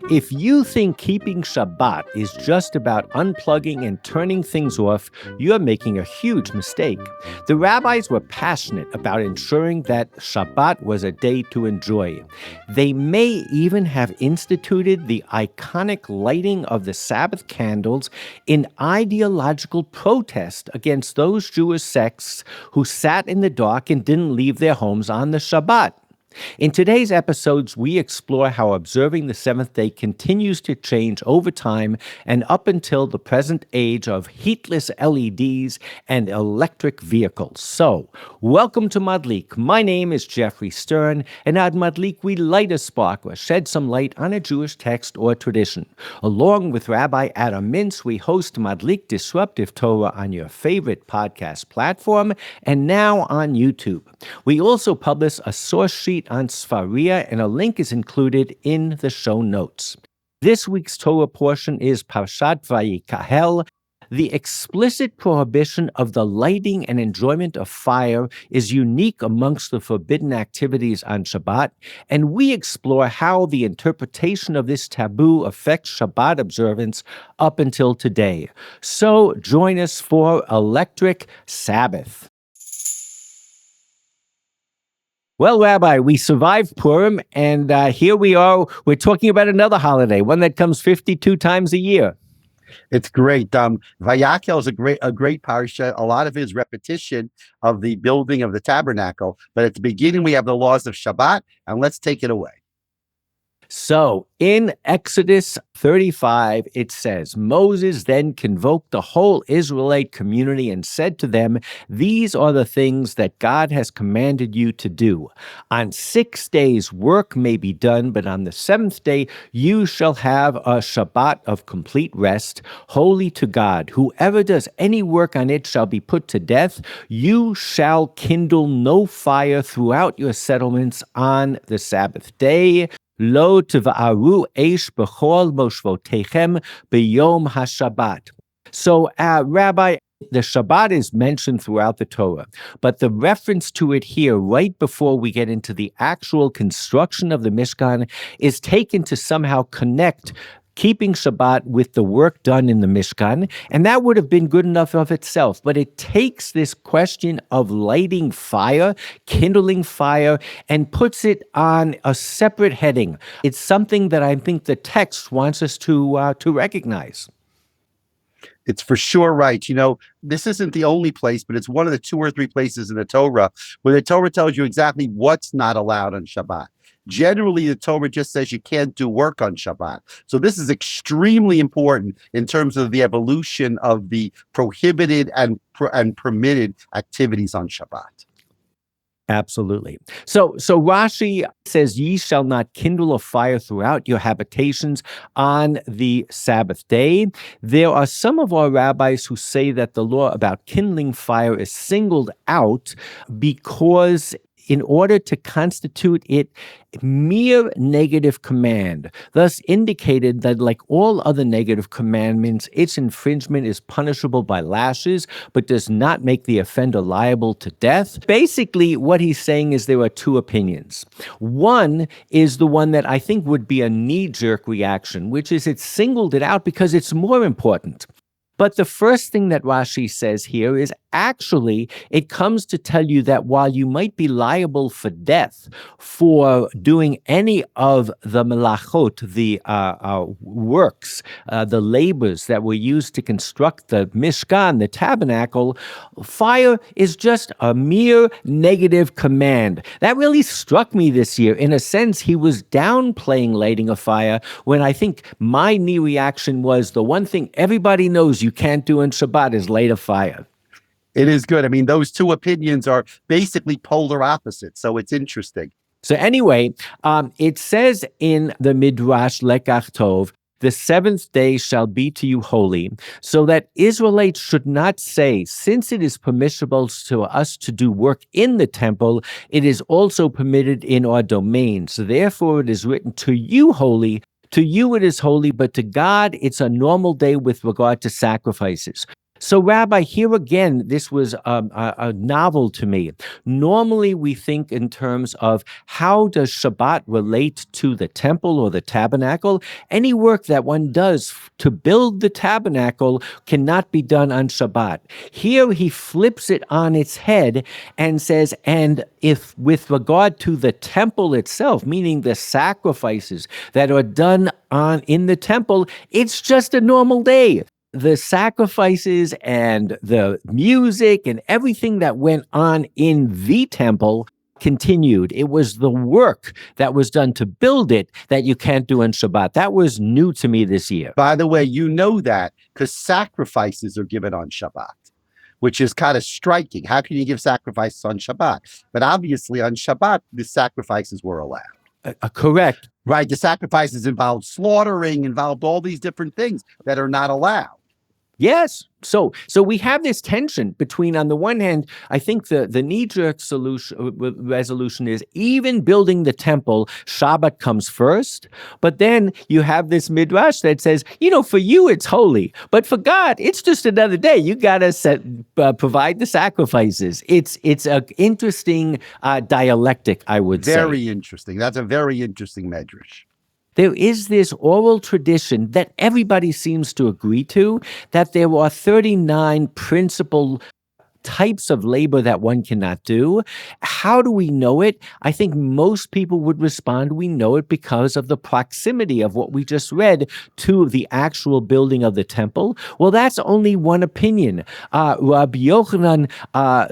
If you think keeping Shabbat is just about unplugging and turning things off, you're making a huge mistake. The rabbis were passionate about ensuring that Shabbat was a day to enjoy. They may even have instituted the iconic lighting of the Sabbath candles in ideological protest against those Jewish sects who sat in the dark and didn't leave their homes on the Shabbat. In today's episodes, we explore how observing the seventh day continues to change over time and up until the present age of heatless LEDs and electric vehicles. So, welcome to Madlik. My name is Jeffrey Stern, and at Madlik, we light a spark or shed some light on a Jewish text or tradition. Along with Rabbi Adam Mintz, we host Madlik Disruptive Torah on your favorite podcast platform and now on YouTube. We also publish a source sheet on Sfaria, and a link is included in the show notes. This week's Torah portion is Parshat Vayakhel. The explicit prohibition of the lighting and enjoyment of fire is unique amongst the forbidden activities on Shabbat, and we explore how the interpretation of this taboo affects Shabbat observance up until today. So join us for Electric Sabbath. Well, Rabbi, we survived Purim, and here we are. We're talking about another holiday, one that comes 52 times a year. It's great. Vayakhel is a great parsha. A lot of it is repetition of the building of the tabernacle. But at the beginning, we have the laws of Shabbat, and let's take it away. So in Exodus 35, it says, Moses then convoked the whole Israelite community and said to them, "These are the things that God has commanded you to do. On 6 days work may be done, but on the seventh day you shall have a Shabbat of complete rest, holy to God. Whoever does any work on it shall be put to death. You shall kindle no fire throughout your settlements on the Sabbath day. Lo teva'aru eish b'chol moshvotechem b'yom haShabbat." So, Rabbi, the Shabbat is mentioned throughout the Torah, but the reference to it here, right before we get into the actual construction of the Mishkan, is taken to somehow connect keeping Shabbat with the work done in the Mishkan, and that would have been good enough of itself. But it takes this question of lighting fire, kindling fire, and puts it on a separate heading. It's something that I think the text wants us to recognize. It's for sure right. You know, this isn't the only place, but it's one of the 2 or 3 places in the Torah where the Torah tells you exactly what's not allowed on Shabbat. Generally, the Torah just says you can't do work on Shabbat. So this is extremely important in terms of the evolution of the prohibited and permitted activities on Shabbat. Absolutely. So Rashi says, "Ye shall not kindle a fire throughout your habitations on the Sabbath day." There are some of our rabbis who say that the law about kindling fire is singled out because in order to constitute it mere negative command, thus indicated that like all other negative commandments, its infringement is punishable by lashes, but does not make the offender liable to death. Basically, what he's saying is there are 2 opinions. One is the one that I think would be a knee-jerk reaction, which is it singled it out because it's more important. But the first thing that Rashi says here is actually it comes to tell you that while you might be liable for death for doing any of the melachot, the works, the labors that were used to construct the Mishkan, the tabernacle, fire is just a mere negative command. That really struck me this year. In a sense, he was downplaying lighting a fire when I think my knee reaction was the one thing everybody knows you can't do in Shabbat is light a fire. It is good. I mean, those 2 opinions are basically polar opposites, so it's interesting. So anyway, it says in the Midrash Lekach Tov, "The seventh day shall be to you holy," so that Israelites should not say, since it is permissible to us to do work in the temple, it is also permitted in our domains. Therefore it is written, "To you holy, to you it is holy, but to God it's a normal day with regard to sacrifices." So, Rabbi, here again, this was a novel to me. Normally, we think in terms of how does Shabbat relate to the temple or the tabernacle? Any work that one does to build the tabernacle cannot be done on Shabbat. Here, he flips it on its head and says, and if with regard to the temple itself, meaning the sacrifices that are done in the temple, it's just a normal day. The sacrifices and the music and everything that went on in the temple continued. It was the work that was done to build it that you can't do on Shabbat. That was new to me this year. By the way, you know that because sacrifices are given on Shabbat, which is kind of striking. How can you give sacrifices on Shabbat? But obviously on Shabbat, the sacrifices were allowed. Correct. Right. The sacrifices involved slaughtering, involved all these different things that are not allowed. Yes. So we have this tension between, on the one hand, I think the knee-jerk resolution is even building the temple, Shabbat comes first. But then you have this midrash that says, for you it's holy, but for God it's just another day. You gotta provide the sacrifices. It's an interesting dialectic, I would say. Very interesting. That's a very interesting medrash. There is this oral tradition that everybody seems to agree to, that there are 39 principal types of labor that one cannot do. How do we know it? I think most people would respond, we know it because of the proximity of what we just read to the actual building of the temple. Well, that's only one opinion. Rabbi Yochanan,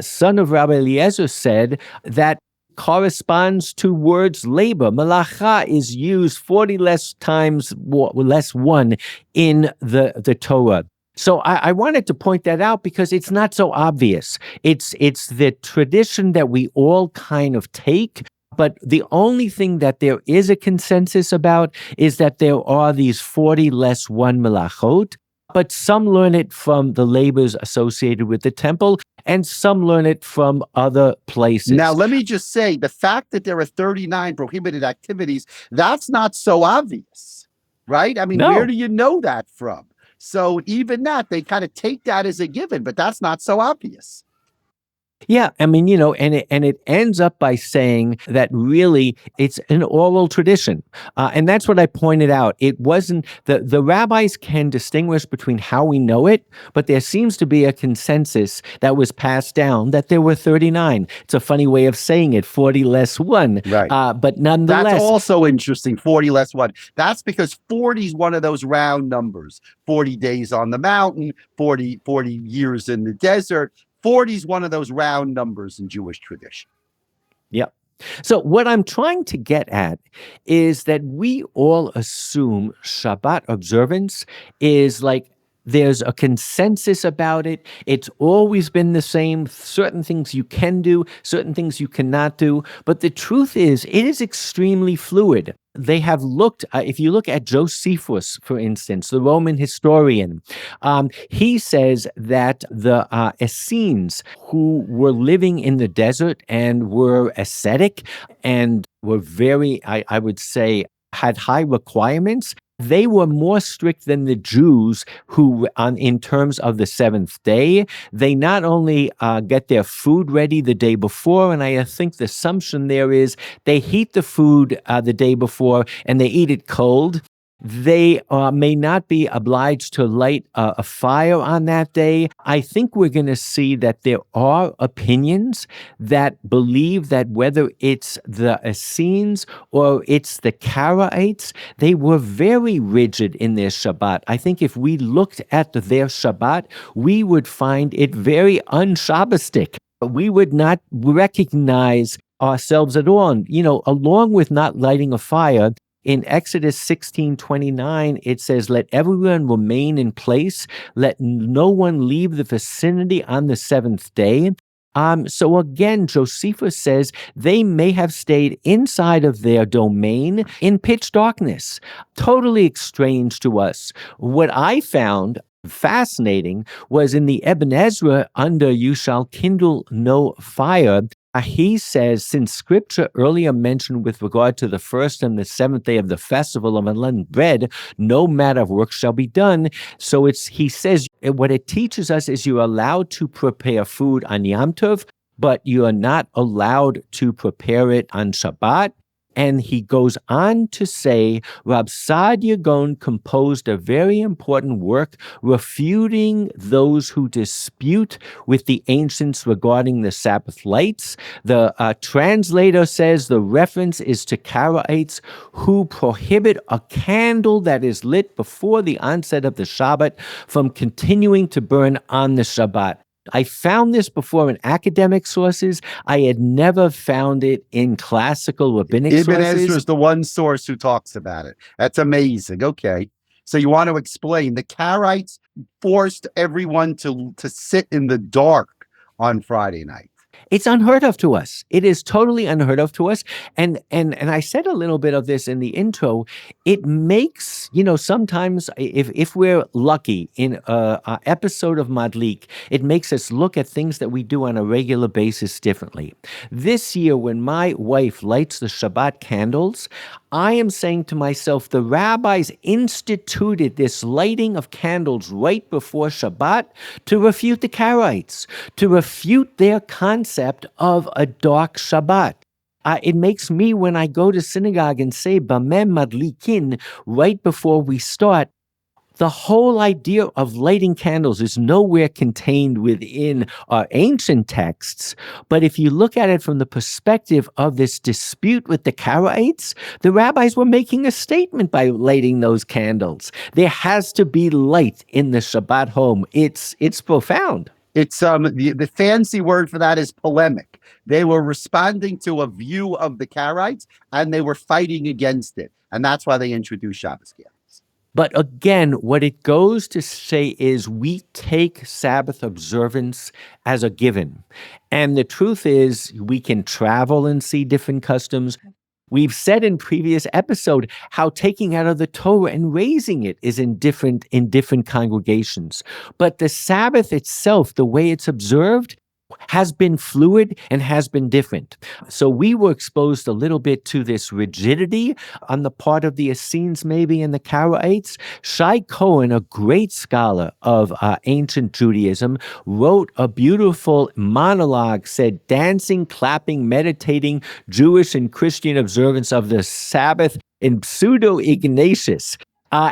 son of Rabbi Eliezer, said that corresponds to words labor. Malacha is used 40 less times, less one in the Torah. So I wanted to point that out because it's not so obvious. It's the tradition that we all kind of take, but the only thing that there is a consensus about is that there are these 40 less one melachot, but some learn it from the labors associated with the temple, and some learn it from other places. Now, let me just say, the fact that there are 39 prohibited activities, that's not so obvious, right? I mean, No. Where do you know that from? So even that, they kind of take that as a given, but that's not so obvious. Yeah, I mean, and it ends up by saying that really it's an oral tradition. And that's what I pointed out. It wasn't, the rabbis can distinguish between how we know it, but there seems to be a consensus that was passed down that there were 39. It's a funny way of saying it, 40 less one. Right. But nonetheless. That's also interesting, 40 less one. That's because 40 is one of those round numbers. 40 days on the mountain, 40 years in the desert. 40 is one of those round numbers in Jewish tradition. Yep. So what I'm trying to get at is that we all assume Shabbat observance is like there's a consensus about it. It's always been the same. Certain things you can do, certain things you cannot do. But the truth is, it is extremely fluid. They have looked, if you look at Josephus, for instance, the Roman historian, he says that the Essenes who were living in the desert and were ascetic and were very, I would say, had high requirements, they were more strict than the Jews who, in terms of the seventh day, they not only get their food ready the day before, and I think the assumption there is they heat the food the day before and they eat it cold. They may not be obliged to light a fire on that day. I think we're going to see that there are opinions that believe that whether it's the Essenes or it's the Karaites, they were very rigid in their Shabbat. I think if we looked at their Shabbat, we would find it very un-Shabbistic. We would not recognize ourselves at all. Along with not lighting a fire, in Exodus 16:29, it says, "Let everyone remain in place. Let no one leave the vicinity on the seventh day." So again, Josephus says they may have stayed inside of their domain in pitch darkness. Totally strange to us. What I found fascinating was in the Ibn Ezra under "You shall kindle no fire." He says, since scripture earlier mentioned with regard to the first and the seventh day of the festival of unleavened bread, no matter of work shall be done. So he says, what it teaches us is you're allowed to prepare food on Yom Tov, but you are not allowed to prepare it on Shabbat. And he goes on to say, Rab Saadia Gaon composed a very important work refuting those who dispute with the ancients regarding the Sabbath lights. The translator says the reference is to Karaites who prohibit a candle that is lit before the onset of the Shabbat from continuing to burn on the Shabbat. I found this before in academic sources. I had never found it in classical rabbinic Ibn sources. Ezra is the one source who talks about it. That's amazing. Okay. So you want to explain the Karaites forced everyone to sit in the dark on Friday night. It's unheard of to us. It is totally unheard of to us. And I said a little bit of this in the intro. It makes, sometimes if we're lucky in an episode of Madlik, it makes us look at things that we do on a regular basis differently. This year, when my wife lights the Shabbat candles, I am saying to myself, the rabbis instituted this lighting of candles right before Shabbat to refute the Karaites, to refute their concept of a dark Shabbat. It makes me, when I go to synagogue and say Bameh Madlikin right before we start, the whole idea of lighting candles is nowhere contained within our ancient texts. But if you look at it from the perspective of this dispute with the Karaites, the rabbis were making a statement by lighting those candles. There has to be light in the Shabbat home. It's profound. It's the fancy word for that is polemic. They were responding to a view of the Karaites, and they were fighting against it. And that's why they introduced Shabbos candles. But again, what it goes to say is we take Sabbath observance as a given. And the truth is we can travel and see different customs. We've said in previous episode how taking out of the Torah and raising it is in different congregations. But the Sabbath itself, the way it's observed, has been fluid and has been different. So we were exposed a little bit to this rigidity on the part of the Essenes, maybe, and the Karaites. Shai Cohen, a great scholar of ancient Judaism, wrote a beautiful monologue, said, dancing, clapping, meditating, Jewish and Christian observance of the Sabbath in Pseudo-Ignatius.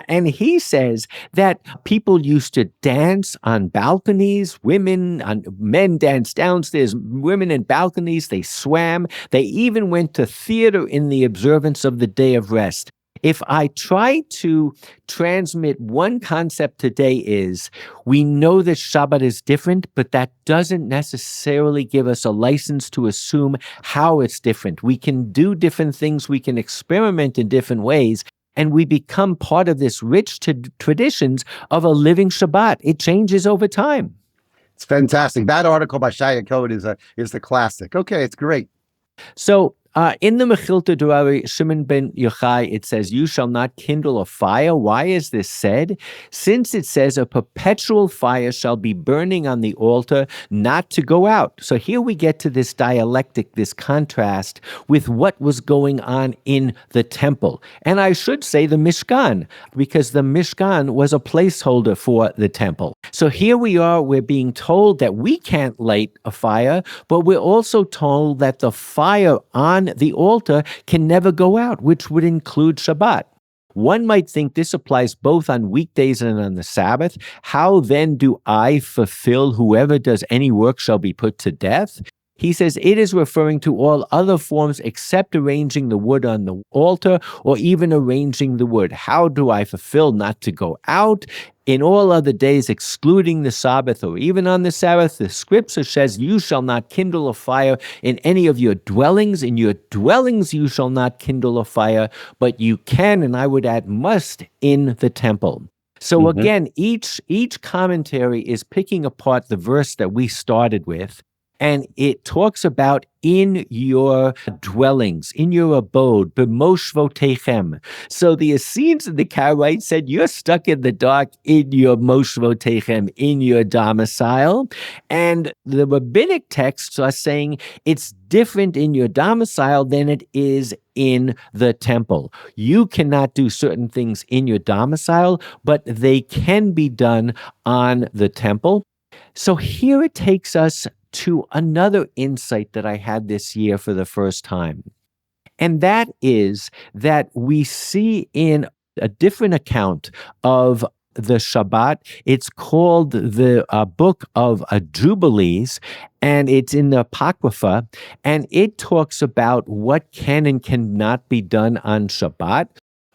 And he says that people used to dance on balconies, men danced downstairs, women in balconies, they swam, they even went to theater in the observance of the day of rest. If I try to transmit one concept today is, we know that Shabbat is different, but that doesn't necessarily give us a license to assume how it's different. We can do different things, we can experiment in different ways, and we become part of this rich traditions of a living Shabbat. It changes over time. It's fantastic. That article by Shai Cohen is the classic. Okay, it's great. So in the Mechilta Durari Shimon ben Yochai, it says, you shall not kindle a fire. Why is this said? Since it says a perpetual fire shall be burning on the altar, not to go out. So here we get to this dialectic, this contrast with what was going on in the temple. And I should say the Mishkan, because the Mishkan was a placeholder for the temple. So here we are, we're being told that we can't light a fire, but we're also told that the fire on the altar can never go out, which would include Shabbat. One might think this applies both on weekdays and on the Sabbath. How then do I fulfill whoever does any work shall be put to death? He says it is referring to all other forms except arranging the wood on the altar or even arranging the wood. How do I fulfill not to go out? In all other days, excluding the Sabbath or even on the Sabbath, the scripture says, you shall not kindle a fire in any of your dwellings. In your dwellings you shall not kindle a fire, but you can, and I would add must, in the temple. So again, each commentary is picking apart the verse that we started with And it talks about in your dwellings, in your abode, b'moshvotechem. So the Essenes and the Karaites said, you're stuck in the dark in your moshvotechem, in your domicile. And the rabbinic texts are saying it's different in your domicile than it is in the temple. You cannot do certain things in your domicile, but they can be done on the temple. So here it takes us to another insight that I had this year for the first time. And that is that we see in a different account of the Shabbat. It's called the book of Jubilees, and it's in the Apocrypha, and it talks about what can and cannot be done on Shabbat.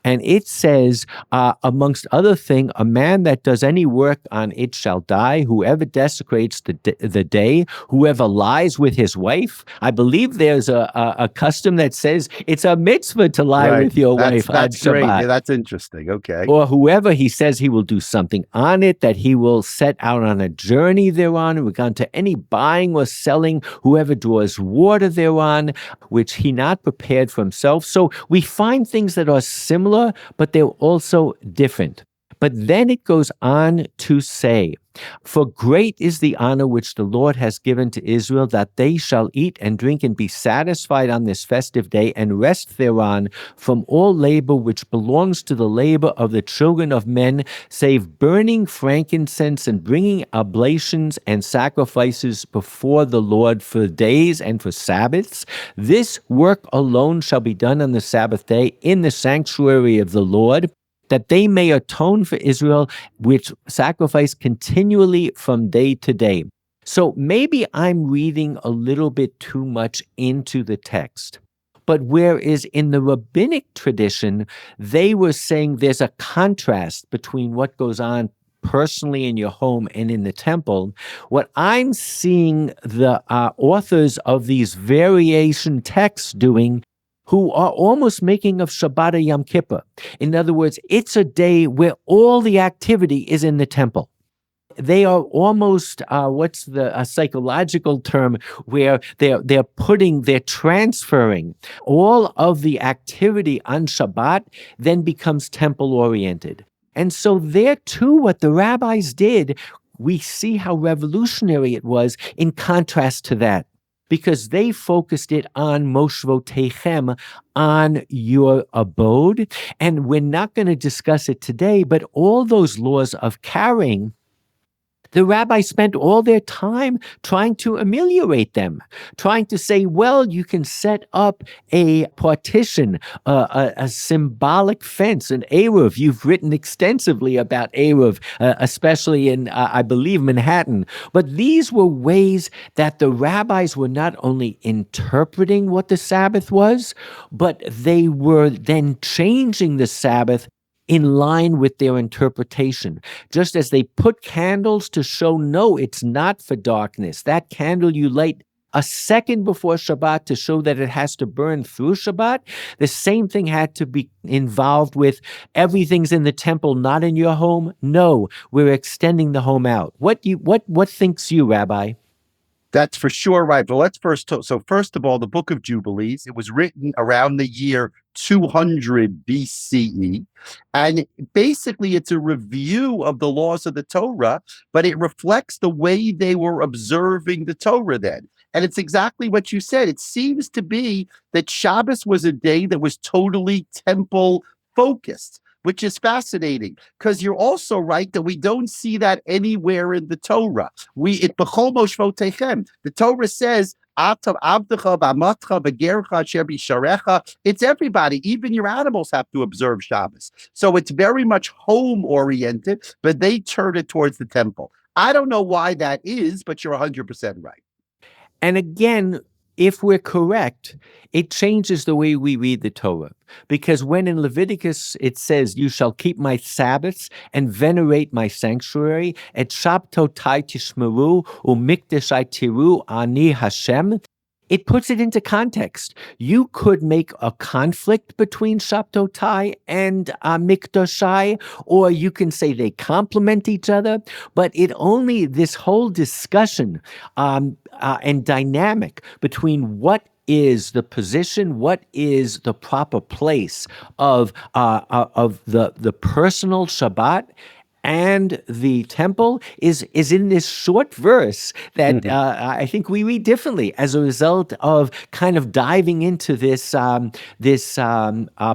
And it says, amongst other things, a man that does any work on it shall die. Whoever desecrates the day, whoever lies with his wife. I believe there's a custom that says it's a mitzvah to lie with your wife on Shabbat. Great. Yeah, that's interesting. Okay. Or whoever he says he will do something on it, that he will set out on a journey thereon, in regard to any buying or selling, whoever draws water thereon, which he not prepared for himself. So we find things that are similar, but they're also different. But then it goes on to say, for great is the honor which the Lord has given to Israel, that they shall eat and drink and be satisfied on this festive day, and rest thereon from all labor which belongs to the labor of the children of men, save burning frankincense and bringing oblations and sacrifices before the Lord for days and for Sabbaths. This work alone shall be done on the Sabbath day in the sanctuary of the Lord, that they may atone for Israel, which sacrifice continually from day to day. So maybe I'm reading a little bit too much into the text. But whereas in the rabbinic tradition, they were saying there's a contrast between what goes on personally in your home and in the temple, what I'm seeing the authors of these variation texts doing, who are almost making of Shabbat a Yom Kippur. In other words, it's a day where all the activity is in the temple. They are almost, what's the psychological term, where they're transferring all of the activity on Shabbat, then becomes temple-oriented. And so there too, what the rabbis did, we see how revolutionary it was in contrast to that, because they focused it on moshvotechem, on your abode. And we're not going to discuss it today, but all those laws of carrying, the rabbis spent all their time trying to ameliorate them, trying to say, well, you can set up a partition, a symbolic fence, an Eruv. You've written extensively about Eruv, especially in, I believe, Manhattan. But these were ways that the rabbis were not only interpreting what the Sabbath was, but they were then changing the Sabbath in line with their interpretation. Just as they put candles to show, no, it's not for darkness. That candle you light a second before Shabbat to show that it has to burn through Shabbat. The same thing had to be involved with everything's in the temple, not in your home. No, we're extending the home out. What thinks you, Rabbi? That's for sure right. But let's first first of all, the book of Jubilees, it was written around the year 200 BCE. And basically, it's a review of the laws of the Torah, but it reflects the way they were observing the Torah then. And it's exactly what you said. It seems to be that Shabbos was a day that was totally temple focused, which is fascinating, because you're also right that we don't see that anywhere in the Torah. B'chol moshvotechem, the Torah says, it's everybody, even your animals have to observe Shabbos. So it's very much home-oriented, but they turn it towards the temple. I don't know why that is, but you're 100% right. And again, if we're correct, it changes the way we read the Torah. Because when in Leviticus it says, you shall keep my Sabbaths and venerate my sanctuary, et shabtotai tishmeru umikdeshai tiru ani Hashem, It puts it into context. You could make a conflict between Shabtotai and Mikdoshai, or you can say they complement each other, but this whole discussion and dynamic between what is the position, what is the proper place of the personal Shabbat and the temple is in this short verse that I think we read differently as a result of kind of diving into this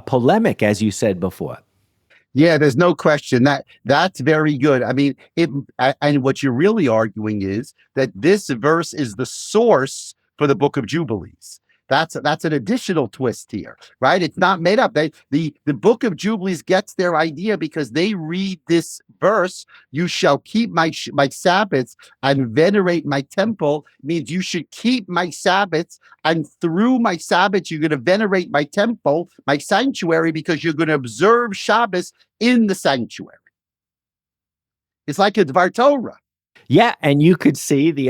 polemic, as you said before. Yeah, there's no question that that's very good. I mean, and what you're really arguing is that this verse is the source for the book of Jubilees. That's an additional twist here, right? It's not made up. The book of Jubilees gets their idea because they read this verse, "You shall keep my Sabbaths and venerate my temple," means you should keep my Sabbaths, and through my Sabbaths you're going to venerate my temple, my sanctuary, because you're going to observe Shabbos in the sanctuary. It's like a Dvar Torah. Yeah, and you could see the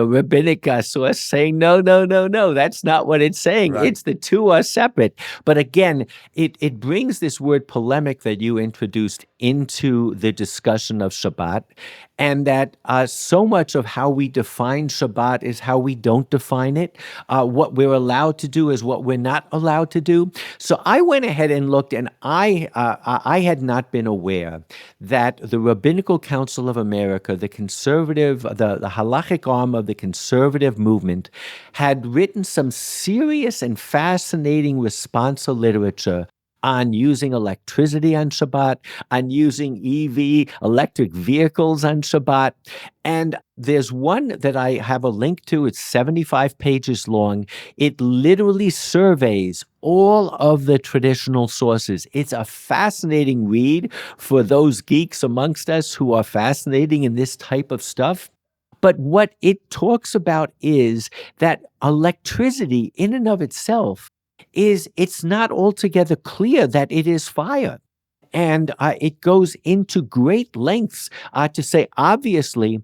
rabbinic source saying, no, no, no, no, that's not what it's saying. Right. It's the two are separate. But again, it brings this word polemic that you introduced into the discussion of Shabbat, and that so much of how we define Shabbat is how we don't define it. What we're allowed to do is what we're not allowed to do. So I went ahead and looked, and I had not been aware that the Rabbinical Council of America, the halachic arm of the conservative movement, had written some serious and fascinating responsa literature on using electricity on Shabbat, on using EV, electric vehicles on Shabbat. And there's one that I have a link to. It's 75 pages long. It literally surveys all of the traditional sources. It's a fascinating read for those geeks amongst us who are fascinating in this type of stuff. But what it talks about is that electricity in and of itself it's not altogether clear that it is fire. And it goes into great lengths to say, obviously,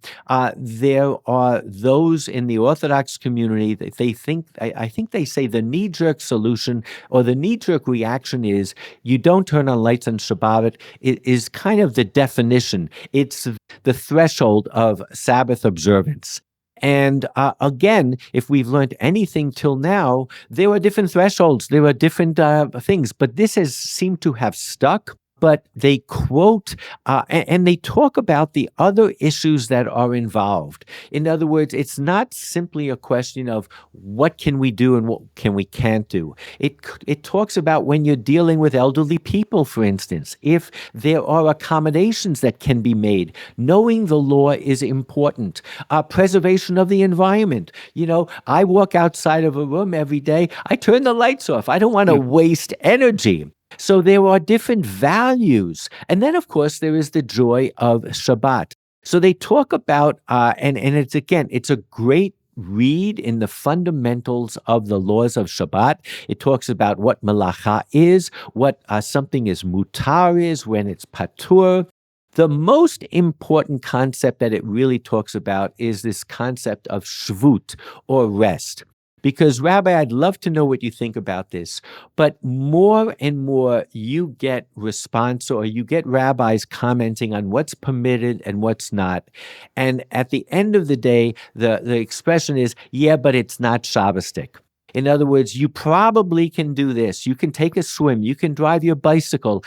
there are those in the Orthodox community that they think, I think they say the knee-jerk solution or the knee-jerk reaction is you don't turn on lights on Shabbat. It is kind of the definition. It's the threshold of Sabbath observance. And again, if we've learned anything till now, there are different thresholds, there are different things, but this has seemed to have stuck. But they quote and they talk about the other issues that are involved. In other words, it's not simply a question of what can we do and what we can't do. It talks about when you're dealing with elderly people, for instance, if there are accommodations that can be made. Knowing the law is important. Preservation of the environment. You know, I walk outside of a room every day. I turn the lights off. I don't want to waste energy. So there are different values. And then, of course, there is the joy of Shabbat. So they talk about, and it's a great read in the fundamentals of the laws of Shabbat. It talks about what malacha is, what something is mutar is, when it's patur. The most important concept that it really talks about is this concept of shvut, or rest. Because, Rabbi, I'd love to know what you think about this, but more and more you get response or you get rabbis commenting on what's permitted and what's not. And at the end of the day, the expression is, yeah, but it's not Shabbostic. In other words, you probably can do this. You can take a swim. You can drive your bicycle.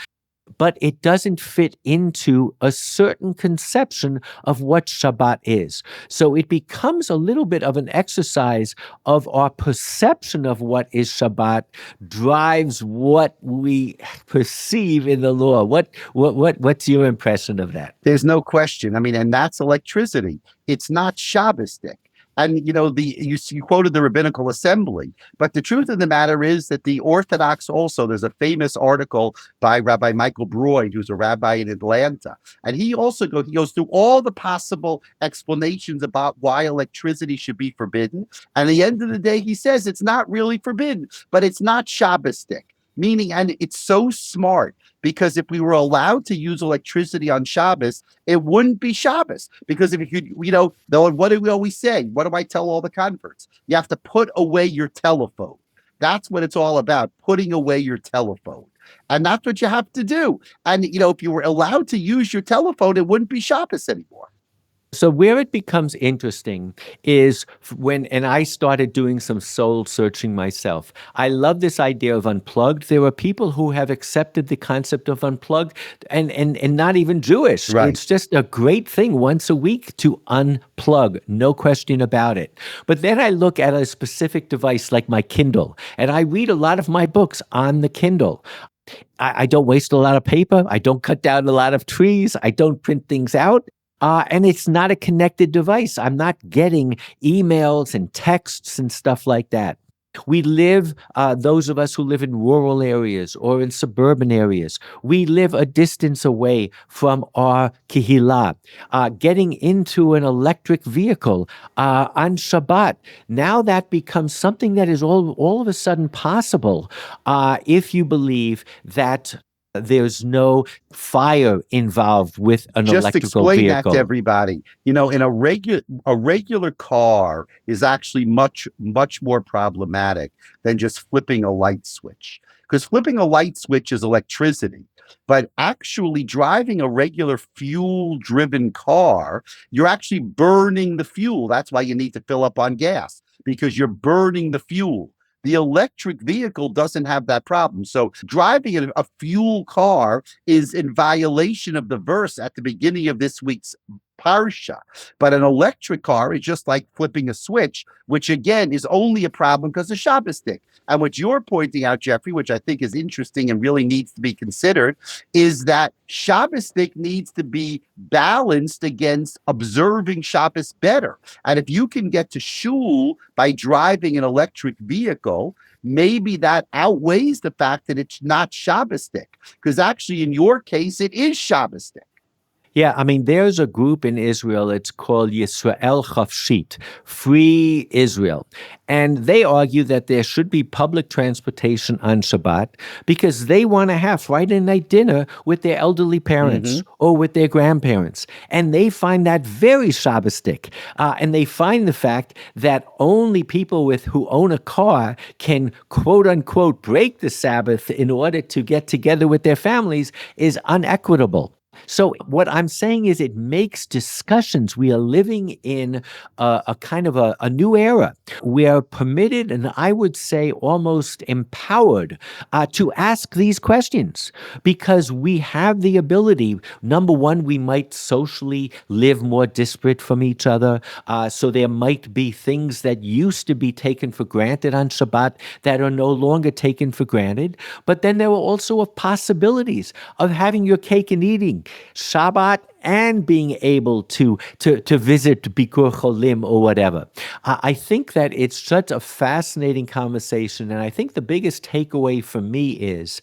But it doesn't fit into a certain conception of what Shabbat is. So it becomes a little bit of an exercise of our perception of what is Shabbat drives what we perceive in the law. What's your impression of that? There's no question. I mean, and that's electricity. It's not Shabbostic. And, you know, you quoted the Rabbinical Assembly, but the truth of the matter is that the Orthodox also, there's a famous article by Rabbi Michael Broyd, who's a rabbi in Atlanta. And he goes through all the possible explanations about why electricity should be forbidden. And at the end of the day, he says it's not really forbidden, but it's not Shabbostic. Meaning, and it's so smart because if we were allowed to use electricity on Shabbos, it wouldn't be Shabbos. Because if what do we always say? What do I tell all the converts? You have to put away your telephone. That's what it's all about, putting away your telephone. And that's what you have to do. And, if you were allowed to use your telephone, it wouldn't be Shabbos anymore. So where it becomes interesting is when, and I started doing some soul searching myself. I love this idea of unplugged. There are people who have accepted the concept of unplugged and not even Jewish. Right. It's just a great thing once a week to unplug, no question about it. But then I look at a specific device like my Kindle, and I read a lot of my books on the Kindle. I don't waste a lot of paper. I don't cut down a lot of trees. I don't print things out. And it's not a connected device. I'm not getting emails and texts and stuff like that. We live, those of us who live in rural areas or in suburban areas, we live a distance away from our kihila. Getting into an electric vehicle on Shabbat, now that becomes something that is all of a sudden possible if you believe that there's no fire involved with an Just electrical explain vehicle. that to everybody. In a regular car is actually much more problematic than just flipping a light switch. Because flipping a light switch is electricity. But actually driving a regular fuel-driven car, you're actually burning the fuel. That's why you need to fill up on gas, because you're burning the fuel. The electric vehicle doesn't have that problem. So driving a fuel car is in violation of the verse at the beginning of this week's parsha. But an electric car is just like flipping a switch, which again is only a problem because of Shabbos stick. And what you're pointing out, Jeffrey, which I think is interesting and really needs to be considered, is that Shabbos stick needs to be balanced against observing Shabbos better. And if you can get to shul by driving an electric vehicle, maybe that outweighs the fact that it's not Shabbos stick. Because actually, in your case, it is Shabbos stick. Yeah, I mean, there's a group in Israel, it's called Yisrael Chafshit, Free Israel. And they argue that there should be public transportation on Shabbat because they want to have Friday night dinner with their elderly parents or with their grandparents. And they find that very Shabbostic. And they find the fact that only people who own a car can, quote unquote, break the Sabbath in order to get together with their families is unequitable. So what I'm saying is it makes discussions. We are living in a kind of a new era. We are permitted, and I would say almost empowered, to ask these questions because we have the ability. Number one, we might socially live more disparate from each other. So there might be things that used to be taken for granted on Shabbat that are no longer taken for granted. But then there are also possibilities of having your cake and eating Shabbat and being able to visit Bikur Cholim or whatever. I think that it's such a fascinating conversation, and I think the biggest takeaway for me is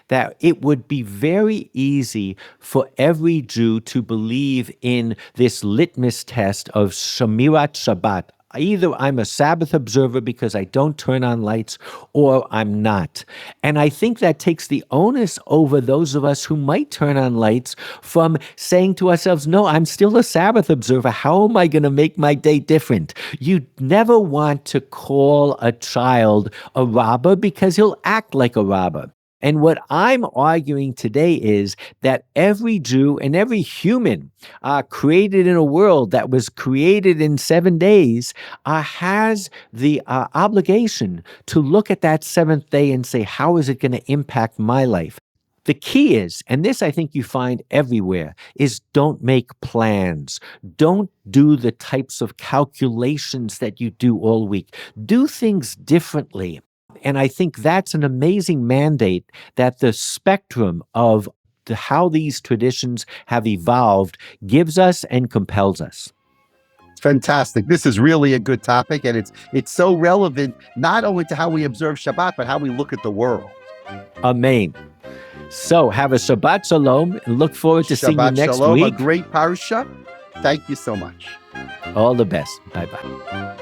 that it would be very easy for every Jew to believe in this litmus test of Shemirat Shabbat. Either I'm a Sabbath observer because I don't turn on lights, or I'm not. And I think that takes the onus over those of us who might turn on lights from saying to ourselves, no, I'm still a Sabbath observer. How am I going to make my day different? You never want to call a child a robber because he'll act like a robber. And what I'm arguing today is that every Jew and every human created in a world that was created in 7 days has the obligation to look at that seventh day and say, how is it going to impact my life? The key is, and this I think you find everywhere, is don't make plans. Don't do the types of calculations that you do all week. Do things differently. And I think that's an amazing mandate that the spectrum of how these traditions have evolved gives us and compels us. Fantastic. This is really a good topic, and it's so relevant not only to how we observe Shabbat, but how we look at the world. Amen. So have a Shabbat Shalom and look forward to seeing you next Shalom, week. A great parsha. Thank you so much. All the best. Bye-bye.